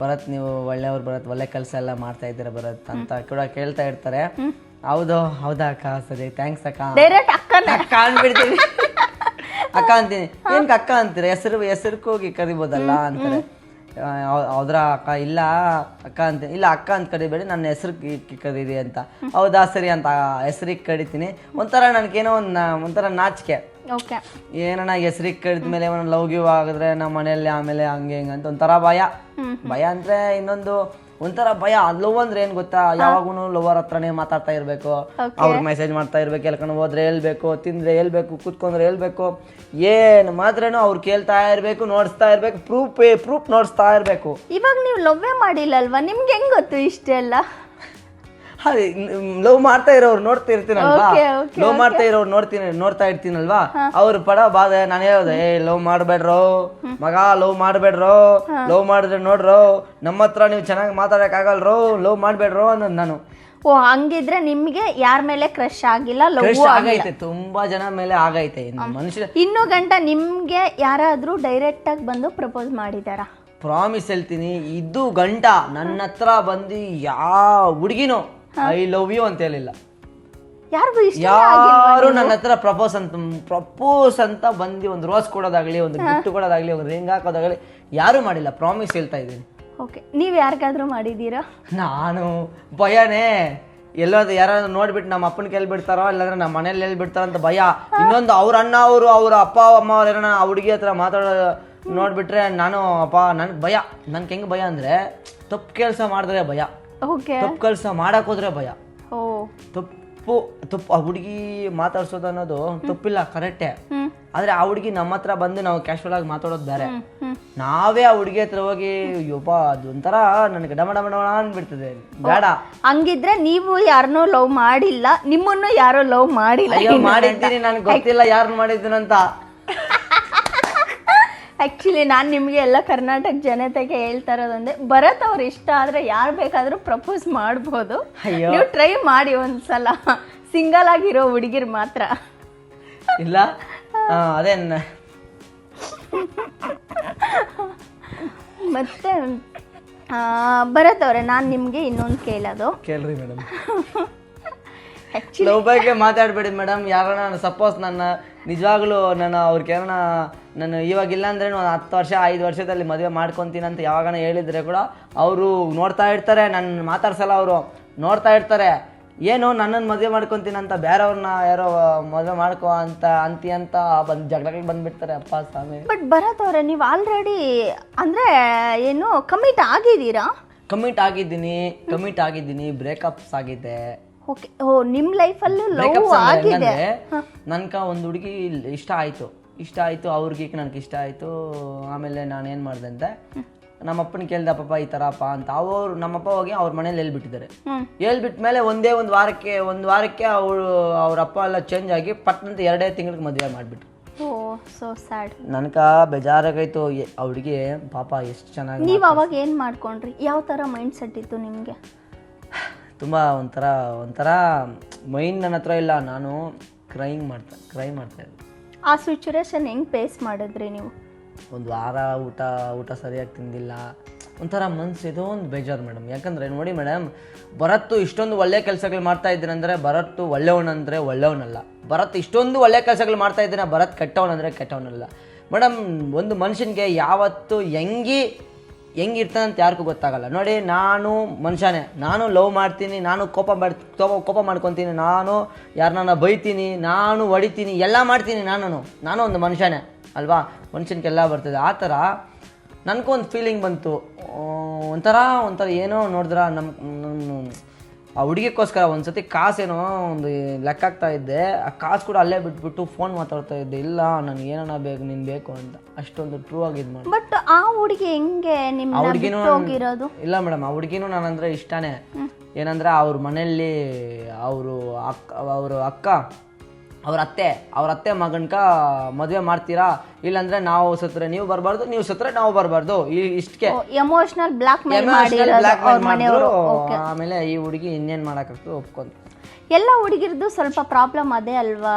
[SPEAKER 2] ಭರತ್ ನೀವು ಒಳ್ಳೆಯವ್ರು, ಭರತ್ ಒಳ್ಳೆ ಕೆಲಸ ಎಲ್ಲ ಮಾಡ್ತಾ ಇದ್ದೀರಾ ಭರತ್ ಅಂತ ಕೂಡ ಕೇಳ್ತಾ ಇರ್ತಾರೆ. ಹೌದಾ ಅಕ್ಕ, ಸರಿ ಥ್ಯಾಂಕ್ಸ್ ಅಕ್ಕ, ಅಕ್ಕ ಅಂದ್ಬಿಡ್ತೀನಿ. ಅಕ್ಕ ಅಂತೀನಿ, ಏನಕ್ಕೆ ಅಕ್ಕ ಅಂತೀರ, ಹೆಸರುಕೋಗಿ ಕರಿಬೋದಲ್ಲ ಅಂತಾರೆ. ಹೌದ್ರಾ ಅಕ್ಕ? ಇಲ್ಲ ಅಕ್ಕ ಅಂತ, ಇಲ್ಲ ಅಕ್ಕ ಅಂತ ಕರಿಬೇಡಿ, ನನ್ನ ಹೆಸರು ಕರೀರಿ ಅಂತ. ಹೌದಾ ಸರಿ ಅಂತ ಹೆಸರಿಗೆ ಕರಿತೀನಿ. ಒಂಥರ ನನಗೇನೋ ಒಂಥರ ನಾಚಿಕೆ, ಏನಣ್ಣ ಹೆಸರಿಗೆ ಕಡಿದ ಮೇಲೆ ಲವ್ ಗಿವ್ ಆಗಿದ್ರೆ ನಮ್ಮ ಮನೆಯಲ್ಲಿ ಆಮೇಲೆ ಹಂಗೆ ಹಿಂಗೆ ಅಂತ ಒಂಥರ ಭಯ ಅಂದ್ರೆ ಇನ್ನೊಂದು ಒಂಥರ ಭಯ. ಲವ್ ಅಂದ್ರೆ ಏನ್ ಗೊತ್ತಾ, ಯಾವಾಗೂ ಲವರ್ ಹತ್ರನೇ ಮಾತಾಡ್ತಾ ಇರ್ಬೇಕು, ಅವ್ರಿಗೆ ಮೆಸೇಜ್ ಮಾಡ್ತಾ ಇರ್ಬೇಕು, ಎಲ್ಕೊಂಡು ಹೋದ್ರೆ ಹೇಳ್ಬೇಕು, ತಿಂದ್ರೆ ಹೇಳ್ಬೇಕು, ಕೂತ್ಕೊಂಡ್ರೆ ಹೇಳ್ಬೇಕು, ಏನ್ ಮಾತ್ರನೂ ಅವ್ರು ಕೇಳ್ತಾ ಇರ್ಬೇಕು, ನೋಡಿಸ್ತಾ ಇರ್ಬೇಕು, ಪ್ರೂಫ್ ನೋಡಿಸ್ತಾ ಇರ್ಬೇಕು.
[SPEAKER 1] ಇವಾಗ ನೀವು ಲವ್ವೇ ಮಾಡಿಲ್ಲ ಅಲ್ವಾ, ನಿಮ್ಗೆ ಹೆಂಗ್ ಗೊತ್ತು ಇಷ್ಟೆಲ್ಲ?
[SPEAKER 2] ಅದೇ ಲವ್ ಮಾಡ್ತಾ ಇರೋರು ನೋಡ್ತಾ ಇರ್ತೀನಲ್ವಾ, ಲವ್ ಮಾಡ್ತಾ ಇರೋರು ನೋಡ್ತಾ ಇರ್ತೀನಲ್ವಾ, ಅವ್ರ ಪಡ ಬಾಧೆ. ನಾನು ಹೇಳೋದೆ, ಲವ್ ಮಾಡ್ಬೇಡ್ರೋ ಮಗ, ಲವ್ ಮಾಡ್ಬೇಡ್ರೋ, ಲವ್ ಮಾಡಿದ್ರೆ ನೋಡ್ರೋ ನಮ್ಮ ಹತ್ರ ನೀವು ಚೆನ್ನಾಗಿ ಮಾತಾಡಕ್ ಆಗಲ್ರೋ, ಲವ್ ಮಾಡ್ಬೇಡ್ರೋ ಅನ್ನೋದು ನಾನು.
[SPEAKER 1] ಹಂಗಿದ್ರೆ ನಿಮ್ಗೆ ಯಾರ ಮೇಲೆ ಕ್ರಶ್ ಆಗಿಲ್ಲ? ಲವ್
[SPEAKER 2] ಆಗೈತೆ, ತುಂಬಾ ಜನ ಮೇಲೆ ಆಗೈತೆ ಮನುಷ್ಯ.
[SPEAKER 1] ಇನ್ನು ಗಂಟ ನಿಮ್ಗೆ ಯಾರಾದ್ರೂ ಡೈರೆಕ್ಟ್ ಆಗಿ ಬಂದು ಪ್ರಪೋಸ್ ಮಾಡಿದಾರ?
[SPEAKER 2] ಪ್ರಾಮಿಸ್ ಹೇಳ್ತೀನಿ, ಇದು ಗಂಟ ನನ್ನ ಹತ್ರ ಬಂದು ಯಾವ ಹುಡುಗಿನೋ ಐ ಲವ್ ಯು ಅಂತ ಹೇಳಿಲ್ಲ. ಯಾರು ನನ್ನ ಹತ್ರ ಪ್ರಪೋಸ್ ಅಂತ ಬಂದು ಒಂದು ರೋಸ್ ಕೊಡೋದಾಗ್ಲಿ, ಒಂದು ಗಿಫ್ಟ್ ಕೊಡೋದಾಗ್ಲಿ, ಒಂದು ರಿಂಗ್ ಹಾಕೋದಾಗ್ಲಿ ಯಾರು ಮಾಡಿಲ್ಲ. ಪ್ರಾಮಿಸ್ ಹೇಳ್ತಾ ಇದ್ದೀನಿ.
[SPEAKER 1] ನೀವ್ ಯಾರಿಗಾದ್ರೂ ಮಾಡಿದೀರಾ?
[SPEAKER 2] ನಾನು ಭಯನೇ, ಎಲ್ಲಾದ್ರೂ ಯಾರಾದ್ರೂ ನೋಡ್ಬಿಟ್ಟು ನಮ್ಮ ಅಪ್ಪನ ಕೇಳ್ಬಿಡ್ತಾರೋ, ಇಲ್ಲಾಂದ್ರೆ ನಮ್ಮ ಮನೇಲಿ ಹೇಳ್ಬಿಡ್ತಾರೋ ಅಂತ ಭಯ. ಇನ್ನೊಂದು ಅವ್ರ ಅಣ್ಣ ಅವರು, ಅವ್ರ ಅಪ್ಪ ಅಮ್ಮ ಅವ್ರ ಏನೋ ಆ ಹುಡುಗಿ ಹತ್ರ ಮಾತಾಡೋ ನೋಡ್ಬಿಟ್ರೆ ನಾನು ನನ್ಗೆ ಭಯ. ನನ್ಗೆ ಹೆಂಗ್ ಭಯ ಅಂದ್ರೆ, ತಪ್ಪು ಕೆಲಸ ಮಾಡಿದ್ರೆ ಭಯ, ತಪ್ಪು ಕೆಲಸ ಮಾಡಕ್ ಹೋದ್ರೆ ಭಯ. ತಪ್ಪು ಆ ಹುಡುಗಿ ಮಾತಾಡ್ಸೋದು ಅನ್ನೋದು ತಪ್ಪಿಲ್ಲ, ಕರೆಕ್ಟೇ. ಆದ್ರೆ ಆ ಹುಡುಗಿ ನಮ್ಮ ಹತ್ರ ಬಂದು ನಾವು ಕ್ಯಾಶುವಲ್ ಆಗಿ ಮಾತಾಡೋದು ಬೇರೆ. ನಾವೇ ಆ ಹುಡುಗಿ ಹತ್ರ ಹೋಗಿ ಯೋಪ ಅದು ಒಂಥರ ನನಗೆ ಡಮ ಡಮ ಡಮ ಅನ್ಬಿಡ್ತದೆ, ಬೇಡ.
[SPEAKER 1] ಹಂಗಿದ್ರೆ ನೀವು ಯಾರನ್ನೂ ಲವ್ ಮಾಡಿಲ್ಲ, ನಿಮ್ಮನ್ನು ಯಾರೋ ಲವ್ ಮಾಡಿಲ್ಲ?
[SPEAKER 2] ಅಯ್ಯೋ ಮಾಡಿದ್ದೀನಿ, ನನ್ಗೆ ಗೊತ್ತಿಲ್ಲ ಯಾರು ಮಾಡಿದ್ದೀನಂತ.
[SPEAKER 1] ಆ್ಯಕ್ಚುಲಿ ನಾನು ನಿಮಗೆ ಎಲ್ಲ ಕರ್ನಾಟಕ ಜನತೆಗೆ ಹೇಳ್ತಾ ಇರೋದಂದ್ರೆ, ಭರತ್ ಅವ್ರು ಇಷ್ಟ ಆದರೆ ಯಾರು ಬೇಕಾದರೂ ಪ್ರಪೋಸ್ ಮಾಡ್ಬೋದು. ನೀವು ಟ್ರೈ ಮಾಡಿ ಒಂದ್ಸಲ, ಸಿಂಗಲ್ ಆಗಿರೋ ಹುಡುಗಿರು ಮಾತ್ರ.
[SPEAKER 2] ಇಲ್ಲ ಅದೇ
[SPEAKER 1] ಮತ್ತೆ ಭರತ್ ಅವರೇ, ನಾನು ನಿಮಗೆ ಇನ್ನೊಂದು ಕೇಳೋದು.
[SPEAKER 2] ಕೇಳ್ರಿ ಮೇಡಮ್. ಲವ್ ಬಗ್ಗೆ ಮಾತಾಡ್ಬೇಡಿ ಮೇಡಮ್. ಯಾರನ್ನ ಸಪೋಸ್ ನನ್ನ ನಿಜವಾಗ್ಲೂ ನಾನು ಅವ್ರಿಗೆ ಏನಾರ ನಾನು ಇವಾಗಿಲ್ಲ ಅಂದ್ರೆ ಒಂದು 10 ವರ್ಷ 5 ವರ್ಷದಲ್ಲಿ ಮದುವೆ ಮಾಡ್ಕೊತೀನಿ ಅಂತ ಯಾವಾಗನ ಹೇಳಿದ್ರೆ ಕೂಡ ಅವರು ನೋಡ್ತಾ ಇರ್ತಾರೆ, ನನ್ನ ಮಾತಾಡ್ಸಲ್ಲ. ಅವರು ನೋಡ್ತಾ ಇರ್ತಾರೆ, ಏನು ನನ್ನನ್ನು ಮದುವೆ ಮಾಡ್ಕೊತೀನಿ ಅಂತ ಬೇರೆಯವ್ರನ್ನ ಯಾರೋ ಮದುವೆ ಮಾಡ್ಕೋ ಅಂತ ಜಗಳಗಳಿಗೆ ಬಂದ್ಬಿಡ್ತಾರೆ. ಅಪ್ಪ ಸ್ವಾಮಿ.
[SPEAKER 1] ಬಟ್ ಭರತ್ ಅವರೇ, ನೀವು ಆಲ್ರೆಡಿ ಅಂದ್ರೆ ಏನು ಕಮಿಟ್ ಆಗಿದ್ದೀರಾ?
[SPEAKER 2] ಕಮಿಟ್ ಆಗಿದ್ದೀನಿ, ಬ್ರೇಕಪ್ಸ್ ಆಗಿದೆ.
[SPEAKER 1] ನಿಮ್ ಲೈಫಲ್ಲಿ ಲವ್ ಆಗಿದೆ?
[SPEAKER 2] ನನ್ಕ ಒಂದು ಹುಡುಗಿ ಇಷ್ಟ ಆಯ್ತು, ಅವ್ರಿಗೆ ನನ್ಗೆ ಇಷ್ಟ ಆಯ್ತು. ಆಮೇಲೆ ನಾನು ಏನ್ ಮಾಡ್ದೆ ಅಂತ ನಮ್ಮಪ್ಪನ ಕೇಳ್ದ, ಪಾಪ ಈ ತರಪ್ಪ ಅಂತ. ಅವ್ರು ನಮ್ಮಪ್ಪ ಹೋಗಿ ಅವ್ರ ಮನೇಲಿ ಹೇಳ್ಬಿಟ್ಟ ಮೇಲೆ ಒಂದು ವಾರಕ್ಕೆ ಅವ್ರ ಅಪ್ಪ ಎಲ್ಲ ಚೇಂಜ್ ಆಗಿ ಪಟ್ಟಂತ 2 ತಿಂಗಳಿಗೆ ಮದುವೆ ಮಾಡ್ಬಿಟ್ರು. ನನ್ಕ ಬೇಜಾರಾಗೈತು. ಅವ್ರಿಗೆ ಪಾಪ ಎಷ್ಟು ಚೆನ್ನಾಗಿ.
[SPEAKER 1] ನೀವು ಅವಾಗ ಏನ್ ಮಾಡ್ಕೊಂಡ್ರಿ? ಯಾವ ತರ ಮೈಂಡ್ ಸೆಟ್ ಇತ್ತು ನಿಮ್ಗೆ?
[SPEAKER 2] ತುಂಬ ಒಂಥರ ಮೈಂಡ್ ನನ್ನ ಹತ್ರ ಇಲ್ಲ. ನಾನು ಕ್ರೈ ಮಾಡ್ತಾ ಇದ್ದೆ.
[SPEAKER 1] ಆ ಸಿಚುವೇಶನ್ ಹೆಂಗ್ ಫೇಸ್ ಮಾಡಿದ್ರಿ ನೀವು?
[SPEAKER 2] ಒಂದು ವಾರ ಊಟ ಸರಿಯಾಗಿ ತಿಂದಿಲ್ಲ. ಒಂಥರ ಮನ್ಸು ಏನೋ ಒಂದು ಬೇಜಾರು ಮೇಡಮ್. ಯಾಕಂದರೆ ನೋಡಿ ಮೇಡಮ್, ಭರತ್ ಇಷ್ಟೊಂದು ಒಳ್ಳೆ ಕೆಲಸಗಳು ಮಾಡ್ತಾ ಇದ್ದೀರಂದರೆ ಭರತ್ ಒಳ್ಳೆಯವನಂದರೆ ಒಳ್ಳೆಯವನಲ್ಲ. ಭರತ್ ಇಷ್ಟೊಂದು ಒಳ್ಳೆ ಕೆಲಸಗಳು ಮಾಡ್ತಾ ಇದ್ದೀನ, ಭರತ್ ಕೆಟ್ಟವನಂದರೆ ಕೆಟ್ಟವನಲ್ಲ ಮೇಡಮ್. ಒಂದು ಮನುಷ್ಯನಿಗೆ ಯಾವತ್ತು ಹೆಂಗಿರ್ತಾನೆ ಅಂತ ಯಾರಿಗೂ ಗೊತ್ತಾಗಲ್ಲ. ನೋಡಿ, ನಾನು ಮನುಷ್ಯನೇ, ನಾನು ಲವ್ ಮಾಡ್ತೀನಿ, ನಾನು ಕೋಪ ಮಾಡ್ಕೊತೀನಿ, ನಾನು ಯಾರನ್ನ ಬೈತೀನಿ, ನಾನು ಹೊಡಿತೀನಿ, ಎಲ್ಲ ಮಾಡ್ತೀನಿ. ನಾನು ಒಂದು ಮನುಷ್ಯನೇ ಅಲ್ವಾ, ಮನುಷ್ಯನಿಗೆಲ್ಲ ಬರ್ತದೆ. ಆ ಥರ ನನಗೂ ಒಂದು ಫೀಲಿಂಗ್ ಬಂತು. ಒಂಥರ ಏನೋ ನೋಡಿದ್ರ ನಮ್ಮ ಆ ಹುಡುಗಿಗೋಸ್ಕರ ಒಂದು ಸತಿ ಕಾಸೇನೋ ಒಂದು ಲೆಕ್ಕ ಆಗ್ತಾ ಇದ್ದೆ. ಆ ಕಾಸು ಕೂಡ ಅಲ್ಲೇ ಬಿಟ್ಬಿಟ್ಟು ಫೋನ್ ಮಾತಾಡ್ತಾ ಇದ್ದೆ. ಇಲ್ಲ ನನಗೆ ಏನನ್ನ ಬೇಕು, ನೀನು ಬೇಕು ಅಂತ. ಅಷ್ಟೊಂದು ಟ್ರೂ ಆಗಿದ್ದು ಮಾಡಿ.
[SPEAKER 1] ಬಟ್ ಆ ಹುಡುಗಿ ಹೆಂಗೆ ನಿಮ್ಮ
[SPEAKER 2] ಹುಡುಗಿನೂ
[SPEAKER 1] ಹೋಗಿರೋದು?
[SPEAKER 2] ಇಲ್ಲ ಮೇಡಮ್, ಆ ಹುಡುಗಿನೂ ನಾನಂದ್ರೆ ಇಷ್ಟನೇ. ಏನಂದ್ರೆ ಅವ್ರ ಮನೆಯಲ್ಲಿ ಅವ್ರ ಅತ್ತೆ ಮಗನ್ಕ ಮದುವೆ ಮಾಡ್ತೀರಾ, ಇಲ್ಲಾಂದ್ರೆ ನಾವು ಸತ್ರೆ ನೀವು ಬರಬಾರ್ದು, ನೀವು ಸತ್ರೆ ನಾವು ಬರಬಾರ್ದು, ಇಷ್ಟಕ್ಕೆ
[SPEAKER 1] ಎಮೋಷನಲ್ ಬ್ಲಾಕ್ ಮೇಲ್
[SPEAKER 2] ಮಾಡಿದ್ರು. ಆಮೇಲೆ ಈ ಹುಡುಗಿ ಇನ್ನೇನ್ ಮಾಡಕ್ಕಾಗ್ತದೆ ಒಪ್ಕೊಂತ.
[SPEAKER 1] ಎಲ್ಲ ಹುಡುಗಿರದು ಸ್ವಲ್ಪ ಪ್ರಾಬ್ಲಮ್ ಅದೇ ಅಲ್ವಾ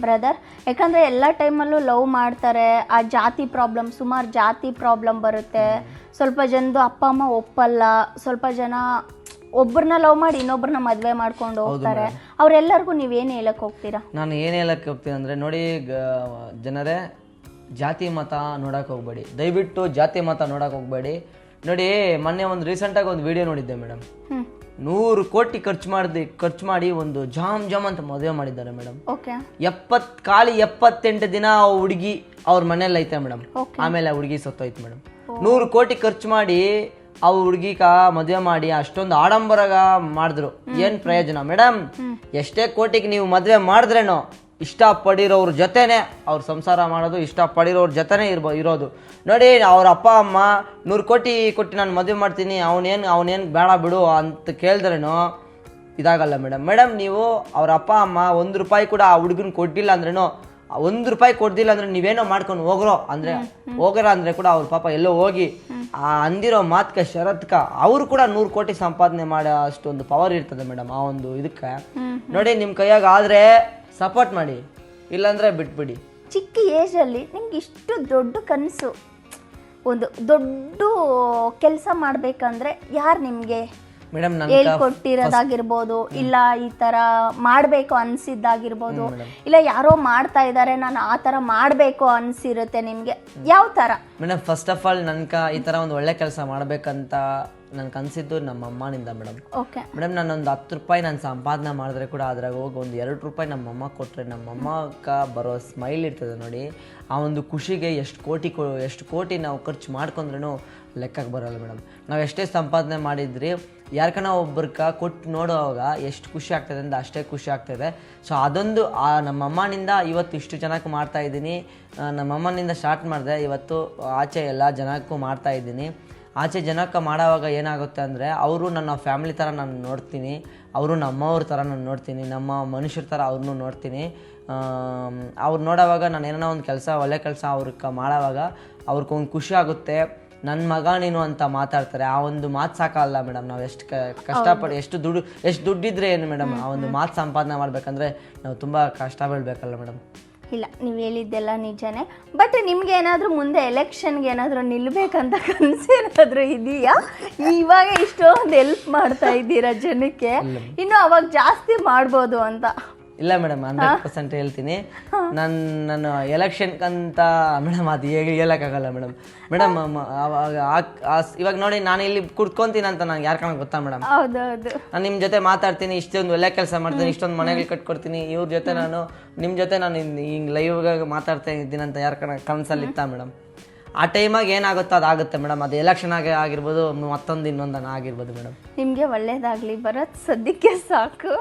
[SPEAKER 1] ಬ್ರದರ್? ಯಾಕಂದರೆ ಎಲ್ಲ ಟೈಮಲ್ಲೂ ಲವ್ ಮಾಡ್ತಾರೆ. ಆ ಜಾತಿ ಪ್ರಾಬ್ಲಮ್, ಸುಮಾರು ಜಾತಿ ಪ್ರಾಬ್ಲಮ್ ಬರುತ್ತೆ. ಸ್ವಲ್ಪ ಜನದು ಅಪ್ಪ ಅಮ್ಮ ಒಪ್ಪಲ್ಲ, ಸ್ವಲ್ಪ ಜನ ಒಬ್ಬರನ್ನ ಲವ್ ಮಾಡಿ ಇನ್ನೊಬ್ಬರನ್ನ ಮದುವೆ ಮಾಡ್ಕೊಂಡು ಹೋಗ್ತಾರೆ. ಅವರೆಲ್ಲರಿಗೂ ನೀವೇನು ಹೇಳಕ್ಕೆ ಹೋಗ್ತೀರಾ?
[SPEAKER 2] ನಾನು ಏನು ಹೇಳಕ್ಕೆ ಹೋಗ್ತೀನಿ ಅಂದರೆ, ನೋಡಿ ಜನರೇ, ಜಾತಿ ಮತ ನೋಡಕ್ಕೆ ಹೋಗ್ಬೇಡಿ, ದಯವಿಟ್ಟು ಜಾತಿ ಮತ ನೋಡಕ್ಕೆ ಹೋಗ್ಬೇಡಿ. ನೋಡಿ, ಮೊನ್ನೆ ಒಂದು ರೀಸೆಂಟಾಗಿ ಒಂದು ವಿಡಿಯೋ ನೋಡಿದ್ದೆ ಮೇಡಮ್. 100 ಕೋಟಿ ಖರ್ಚು ಮಾಡಿ ಒಂದು ಜಾಮ್ ಅಂತ ಮದುವೆ ಮಾಡಿದ್ದಾರೆ ಮೇಡಮ್. 78 ದಿನ ಹುಡುಗಿ ಅವ್ರ ಮನೇಲಿ ಐತೆ ಮೇಡಮ್. ಆಮೇಲೆ ಹುಡುಗಿ ಸತ್ತೋಯ್ತು ಮೇಡಮ್. 100 ಕೋಟಿ ಖರ್ಚು ಮಾಡಿ ಆ ಹುಡುಗಿಗ ಮದುವೆ ಮಾಡಿ ಅಷ್ಟೊಂದು ಆಡಂಬರಗ ಮಾಡಿದ್ರು. ಏನ್ ಪ್ರಯೋಜನ ಮೇಡಮ್? ಎಷ್ಟೇ ಕೋಟಿಗೆ ನೀವು ಮದುವೆ ಮಾಡಿದ್ರೇನೋ ಇಷ್ಟಪಡಿರೋರ ಜೊತೆನೆ ಅವ್ರ ಸಂಸಾರ ಮಾಡೋದು, ಇಷ್ಟಪಡಿರೋರ ಜೊತೆನೆ ಇರೋದು. ನೋಡಿ, ಅವ್ರ ಅಪ್ಪ ಅಮ್ಮ 100 ಕೋಟಿ ಕೊಟ್ಟು ನಾನು ಮದುವೆ ಮಾಡ್ತೀನಿ, ಅವನೇನು ಬೇಡ ಬಿಡು ಅಂತ ಕೇಳಿದ್ರೇನೋ ಇದಾಗಲ್ಲ ಮೇಡಮ್. ನೀವು ಅವ್ರ ಅಪ್ಪ ಅಮ್ಮ 1 ರೂಪಾಯಿ ಕೂಡ ಆ ಹುಡುಗನ ಕೊಟ್ಟಿಲ್ಲ ಅಂದ್ರೇನೋ, 1 ರೂಪಾಯಿ ಕೊಡ್ದಿಲ್ಲ ಅಂದ್ರೆ ನೀವೇನೋ ಮಾಡ್ಕೊಂಡು ಹೋಗ್ರೋ ಅಂದ್ರೆ ಕೂಡ ಅವ್ರ ಪಾಪ ಎಲ್ಲೋ ಹೋಗಿ ಅಂದಿರೋ ಮಾತ್ಕ ಷರತ್ಕ ಅವರು ಕೂಡ 100 ಕೋಟಿ ಸಂಪಾದನೆ ಮಾಡೋ ಅಷ್ಟೊಂದು ಪವರ್ ಇರ್ತದೆ ಮೇಡಮ್ ಆ ಒಂದು ಇದಕ್ಕೆ. ನೋಡಿ, ನಿಮ್ಮ ಕೈಯಾಗ ಆದ್ರೆ ಸಪೋರ್ಟ್ ಮಾಡಿ, ಇಲ್ಲಾಂದ್ರೆ ಬಿಟ್ಬಿಡಿ.
[SPEAKER 1] ಚಿಕ್ಕ ಏಜಲ್ಲಿ ನಿಮ್ಗೆ ಇಷ್ಟು ದೊಡ್ಡ ಕನಸು, ಒಂದು ದೊಡ್ಡ ಕೆಲಸ ಮಾಡ್ಬೇಕಂದ್ರೆ ಯಾರು ನಿಮ್ಗೆ
[SPEAKER 2] ಮೇಡಮ್
[SPEAKER 1] ಹೇಳ್ಕೊಟ್ಟಿರೋದಾಗಿರ್ಬೋದು, ಇಲ್ಲ ಈ ತರ ಮಾಡ್ಬೇಕು ಅನ್ಸಿದ್ದಾಗಿರ್ಬೋದು, ಇಲ್ಲ ಯಾರೋ ಮಾಡ್ತಾ ಇದ್ದಾರೆ ನಾನು ಆ ತರ ಮಾಡ್ಬೇಕು ಅನ್ಸಿರುತ್ತೆ ನಿಮ್ಗೆ, ಯಾವ ತರ?
[SPEAKER 2] ಮೇಡಮ್, ಫಸ್ಟ್ ಆಫ್ ಆಲ್ ಈ ತರ ಒಂದು ಒಳ್ಳೆ ಕೆಲಸ ಮಾಡ್ಬೇಕಂತ ನನ್ಗೆ ಅನ್ಸಿದ್ದು ನಮ್ಮ ಅಮ್ಮನಿಂದ ಮೇಡಮ್. ಮೇಡಮ್, ನಾನೊಂದು 10 ರೂಪಾಯಿ ನಾನು ಸಂಪಾದನೆ ಮಾಡಿದ್ರೆ ಕೂಡ ಅದ್ರಾಗ ಹೋಗಿ ಒಂದು 2 ರೂಪಾಯಿ ನಮ್ಮಮ್ಮ ಕೊಟ್ಟರೆ ನಮ್ಮಮ್ಮಕ್ಕ ಬರೋ ಸ್ಮೈಲ್ ಇರ್ತದೆ ನೋಡಿ, ಆ ಒಂದು ಖುಷಿಗೆ ಎಷ್ಟು ಕೋಟಿ ನಾವು ಖರ್ಚು ಮಾಡ್ಕೊಂಡ್ರೂ ಲೆಕ್ಕಕ್ಕೆ ಬರೋಲ್ಲ ಮೇಡಮ್. ನಾವು ಎಷ್ಟೇ ಸಂಪಾದನೆ ಮಾಡಿದ್ರಿ ಯಾರ್ಕನ ಒಬ್ಬರ್ಕ ಕೊಟ್ಟು ನೋಡುವಾಗ ಎಷ್ಟು ಖುಷಿ ಆಗ್ತದೆ ಅಂತ ಅಷ್ಟೇ ಖುಷಿ ಆಗ್ತದೆ. ಸೊ ಅದೊಂದು ನಮ್ಮಮ್ಮನಿಂದ ಇವತ್ತು ಇಷ್ಟು ಜನಕ್ಕೆ ಮಾಡ್ತಾ ಇದ್ದೀನಿ. ನಮ್ಮಮ್ಮನಿಂದ ಸ್ಟಾರ್ಟ್ ಮಾಡಿದೆ, ಇವತ್ತು ಆಚೆ ಎಲ್ಲ ಜನಕ್ಕೂ ಮಾಡ್ತಾ ಇದ್ದೀನಿ. ಆಚೆ ಜನಕ್ಕೆ ಮಾಡೋವಾಗ ಏನಾಗುತ್ತೆ ಅಂದರೆ, ಅವರು ನನ್ನ ಫ್ಯಾಮಿಲಿ ಥರ ನಾನು ನೋಡ್ತೀನಿ, ಅವರು ನಮ್ಮವ್ರ ಥರ ನಾನು ನೋಡ್ತೀನಿ, ನಮ್ಮ ಮನುಷ್ಯರ ಥರ ಅವ್ರನ್ನೂ ನೋಡ್ತೀನಿ. ಅವ್ರು ನೋಡೋವಾಗ ನಾನು ಏನೋ ಒಂದು ಕೆಲಸ ಒಳ್ಳೆ ಕೆಲಸ ಅವ್ರಿಗೆ ಮಾಡೋವಾಗ ಅವ್ರಿಗೊಂದು ಖುಷಿ ಆಗುತ್ತೆ. ನನ್ನ ಮಗ ನೀನು ಅಂತ ಮಾತಾಡ್ತಾರೆ. ಆ ಒಂದು ಮಾತು ಸಾಕಲ್ಲ ಮೇಡಮ್. ನಾವು ಎಷ್ಟು ಕಷ್ಟಪಟ್ಟು ಎಷ್ಟು ದುಡ್ಡಿದ್ರೆ ಏನು ಮೇಡಮ್, ಆ ಒಂದು ಮಾತು ಸಂಪಾದನೆ ಮಾಡ್ಬೇಕಂದ್ರೆ ನಾವು ತುಂಬ ಕಷ್ಟ ಬೀಳ್ಬೇಕಲ್ಲ ಮೇಡಮ್.
[SPEAKER 1] ಇಲ್ಲ, ನೀವು ಹೇಳಿದ್ದೆಲ್ಲ ನಿಜನೇ. ಬಟ್ ನಿಮ್ಗೆ ಏನಾದರೂ ಮುಂದೆ ಎಲೆಕ್ಷನ್ಗೆ ಏನಾದರೂ ನಿಲ್ಬೇಕಂತ ಕನಸೇನಾದರೂ ಇದೆಯಾ? ಇವಾಗ ಇಷ್ಟೊಂದು ಹೆಲ್ಪ್ ಮಾಡ್ತಾ ಇದ್ದೀರಾ ಜನಕ್ಕೆ, ಇನ್ನು ಅವಾಗ ಜಾಸ್ತಿ ಮಾಡ್ಬೋದು ಅಂತ?
[SPEAKER 2] ಇಲ್ಲ ಮೇಡಮ್, 100% ಹೇಳ್ತೀನಿ. ನಾನು ಎಲೆಕ್ಷನ್ಕಂತ ಮೇಡಮ್ ಅದು ಹೇಳೋಕ್ಕಾಗಲ್ಲ ಮೇಡಮ್. ಇವಾಗ ನೋಡಿ, ನಾನು ಇಲ್ಲಿ ಕುಡ್ಕೊಂತೀನಿ ಅಂತ ನಂಗೆ ಯಾರು ಕಾಣಕ್ಕೆ ಗೊತ್ತಾ ಮೇಡಮ್? ನಾನು ನಿಮ್ಮ ಜೊತೆ ಮಾತಾಡ್ತೀನಿ, ಇಷ್ಟೊಂದು ಒಳ್ಳೆ ಕೆಲಸ ಮಾಡ್ತೀನಿ, ಇಷ್ಟೊಂದು ಮನೆಗಳು ಕಟ್ಕೊಡ್ತೀನಿ, ಇವ್ರ ಜೊತೆ ನಿಮ್ಮ ಜೊತೆ ನಾನು ಹಿಂಗೆ ಲೈವ್ಗಾಗಿ ಮಾತಾಡ್ತಾ ಇದ್ದೀನಿ ಅಂತ ಯಾರು ಕನಸಲ್ಲಿ ಇತ್ತಾ ಮೇಡಮ್? ಆ ಟೈಮಾಗ ಏನಾಗುತ್ತೋ ಅದಾಗುತ್ತೆ ಮೇಡಮ್. ಅದು ಎಲೆಕ್ಷನ್ ಆಗಿರ್ಬೋದು, ಇನ್ನೊಂದನ್ನ ಆಗಿರ್ಬೋದು ಮೇಡಮ್.
[SPEAKER 1] ನಿಮಗೆ ಒಳ್ಳೇದಾಗಲಿ ಭರತ್, ಸದ್ಯಕ್ಕೆ ಸಾಕು.